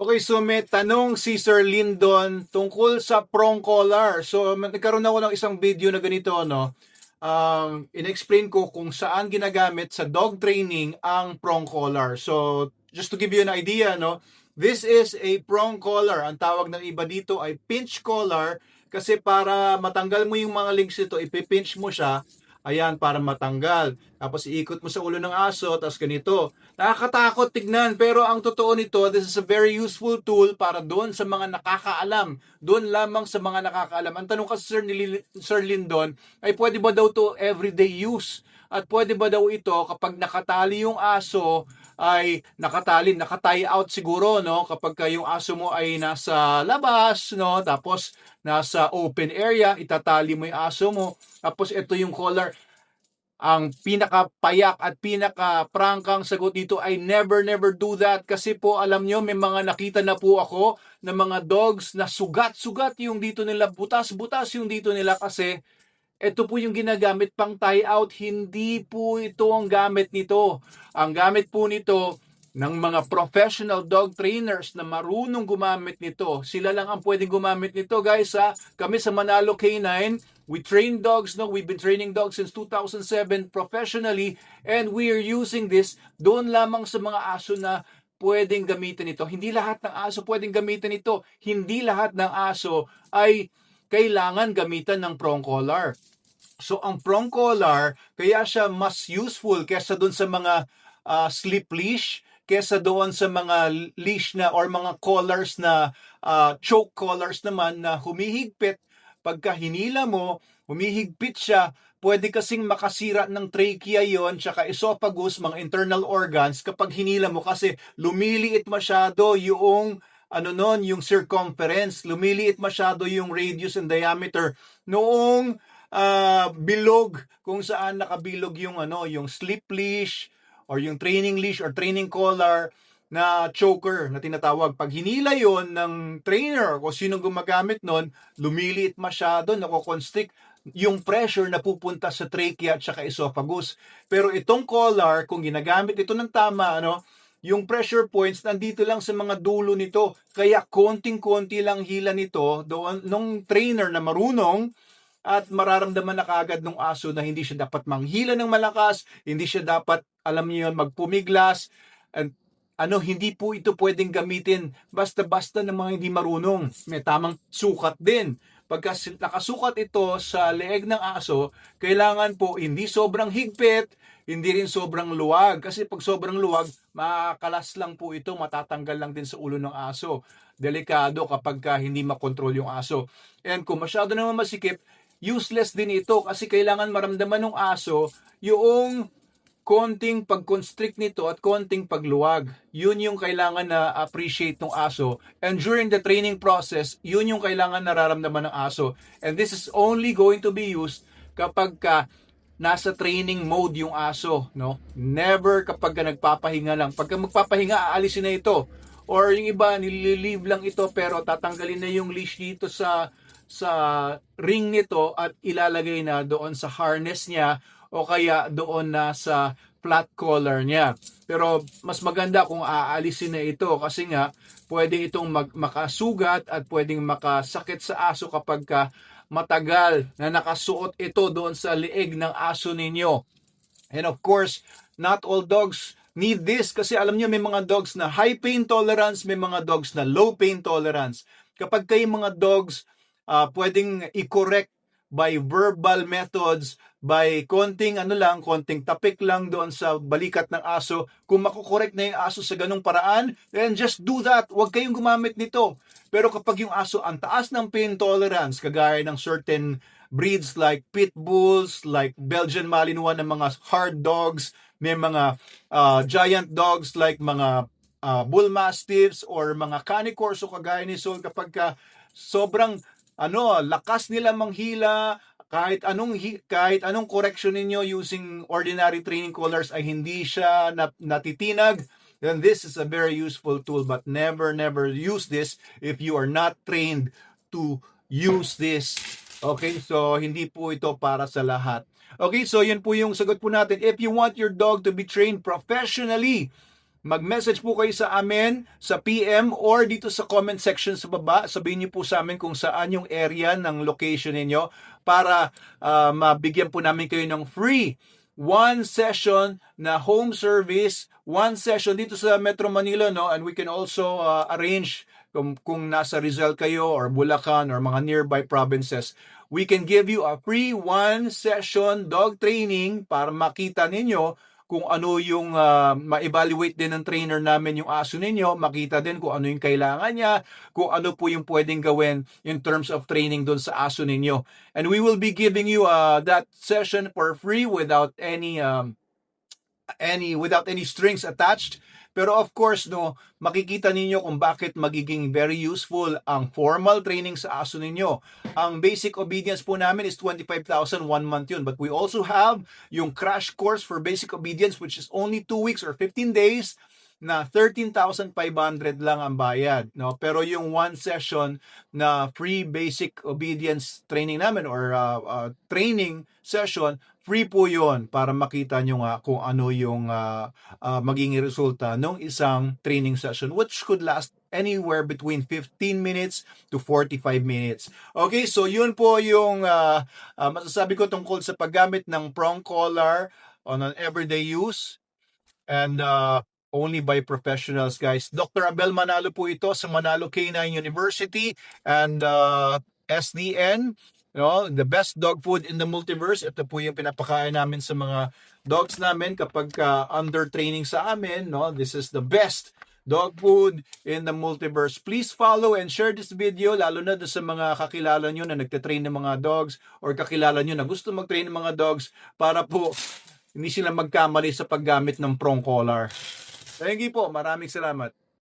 Okay, so may tanong si Sir Lyndon tungkol sa prong collar. So nagkaroon ako ng isang video na ganito, no? In-explain ko kung saan ginagamit sa dog training ang prong collar. So just to give you an idea, no? This is a prong collar. Ang tawag ng iba dito ay pinch collar kasi para matanggal mo yung mga links nito, ipipinch mo siya. Ayan, para matanggal. Tapos iikot mo sa ulo ng aso, tapos ganito. Nakakatakot tignan, pero ang totoo nito, this is a very useful tool para doon sa mga nakakaalam. Doon lamang sa mga nakakaalam. Ang tanong kasi Sir Lyndon, ay pwede ba daw to everyday use? At pwede ba daw ito kapag nakatali yung aso, ay nakatie out siguro, no? Kapag yung aso mo ay nasa labas, no? Tapos nasa open area, itatali mo yung aso mo. Tapos ito yung collar. Ang pinakapayak at pinaka-prangkang sagot dito ay never do that kasi po alam nyo may mga nakita na po ako na mga dogs na sugat-sugat yung dito nila, butas-butas yung dito nila kasi ito po yung ginagamit pang tie out, hindi po ito ang gamit nito. Ang gamit po nito ng mga professional dog trainers na marunong gumamit nito. Sila lang ang pwedeng gumamit nito, guys. Kami sa Manalo K9, we train dogs, no? We've been training dogs since 2007 professionally, and we are using this doon lamang sa mga aso na pwedeng gamitin ito. Hindi lahat ng aso pwedeng gamitin ito. Hindi lahat ng aso ay kailangan gamitan ng prong collar. So ang prong collar, kaya siya mas useful kesa doon sa mga slip leash, kesa doon sa mga leash na or mga collars na choke collars naman na humihigpit. Pagka hinila mo, humihigpit siya, pwede kasing makasira ng trachea yon, tsaka esophagus, mga internal organs kapag hinila mo kasi lumiliit masyado yung yung circumference, lumiliit masyado yung radius and diameter noong bilog kung saan nakabilog yung slip leash or yung training leash or training collar na choker na tinatawag. Pag hinila yon ng trainer o sino gumagamit nun, lumiliit masyado, nako-constrict yung pressure na pupunta sa trachea at saka esophagus. Pero itong collar, kung ginagamit ito ng tama, yung pressure points nandito lang sa mga dulo nito. Kaya konting-konti lang hila nito doon nung trainer na marunong at mararamdaman na kaagad ng aso na hindi siya dapat manghila ng malakas, hindi siya dapat, alam niyo yun, magpumiglas. And hindi po ito pwedeng gamitin basta-basta ng mga hindi marunong. May tamang sukat din. Pagka nakasukat ito sa leeg ng aso, kailangan po hindi sobrang higpit, hindi rin sobrang luwag. Kasi pag sobrang luwag, makakalas lang po ito, matatanggal lang din sa ulo ng aso. Delikado kapag hindi makontrol yung aso. And kung masyado naman masikip, useless din ito kasi kailangan maramdaman ng aso yung konting pag-constrict nito at konting pagluwag. Yun yung kailangan na appreciate ng aso. And during the training process, yun yung kailangan nararamdaman ng aso. And this is only going to be used kapag nasa training mode yung aso, no? Never kapag nagpapahinga lang. Pagka magpapahinga, aalisin na ito. Or yung iba, nililive lang ito pero tatanggalin na yung leash dito sa ring nito at ilalagay na doon sa harness niya o kaya doon na sa flat collar niya. Pero mas maganda kung aalisin na ito kasi nga pwede itong makasugat at pwedeng makasakit sa aso kapag matagal na nakasuot ito doon sa leeg ng aso ninyo. And of course, not all dogs need this kasi alam niyo may mga dogs na high pain tolerance, may mga dogs na low pain tolerance. Kapag kayo mga dogs pwedeng i-correct by verbal methods, by konting tapik lang doon sa balikat ng aso. Kung makukorek na yung aso sa ganung paraan, then just do that. Huwag kayong gumamit nito. Pero kapag yung aso ang taas ng pain tolerance, kagaya ng certain breeds like pit bulls, like Belgian Malinois na mga hard dogs, may mga giant dogs like mga bull mastiffs or mga canicors o kagaya ni Sol, kapag sobrang lakas nila manghila, kahit anong correction ninyo using ordinary training collars ay hindi siya natitinag, then this is a very useful tool. But never use this if you are not trained to use this. Okay, so hindi po ito para sa lahat. Okay, so yun po yung sagot po natin. If you want your dog to be trained professionally, mag-message po kayo sa amin sa PM or dito sa comment section sa baba. Sabihin niyo po sa amin kung saan yung area ng location ninyo para mabigyan po namin kayo ng free one session na home service, one session dito sa Metro Manila, no? And we can also arrange kung nasa Rizal kayo or Bulacan or mga nearby provinces, we can give you a free one session dog training para makita ninyo kung ano yung ma-evaluate din ng trainer namin yung aso ninyo, makita din kung ano yung kailangan niya, kung ano po yung pwedeng gawin in terms of training doon sa aso ninyo. And we will be giving you that session for free without any strings attached. Pero of course, no, makikita ninyo kung bakit magiging very useful ang formal training sa aso ninyo. Ang basic obedience po namin is 25,000 1 month yun. But we also have yung crash course for basic obedience which is only 2 weeks or 15 days na 13,500 lang ang bayad, no? Pero yung one session na free basic obedience training namin or training session, free po yon para makita nyo nga kung ano yung magiging resulta ng isang training session which could last anywhere between 15 minutes to 45 minutes. Okay, so yun po yung masasabi ko tungkol sa paggamit ng prong collar on an everyday use and only by professionals, guys. Dr. Abel Manalo po ito sa Manalo Canine University and SDN. No, the best dog food in the multiverse. Ito po yung pinapakain namin sa mga dogs namin kapag under training sa amin. No, this is the best dog food in the multiverse. Please follow and share this video, lalo na sa mga kakilala nyo na nagtitrain ng mga dogs or kakilala nyo na gusto mag-train ng mga dogs para po hindi sila magkamali sa paggamit ng prong collar. Thank you po. Maraming salamat.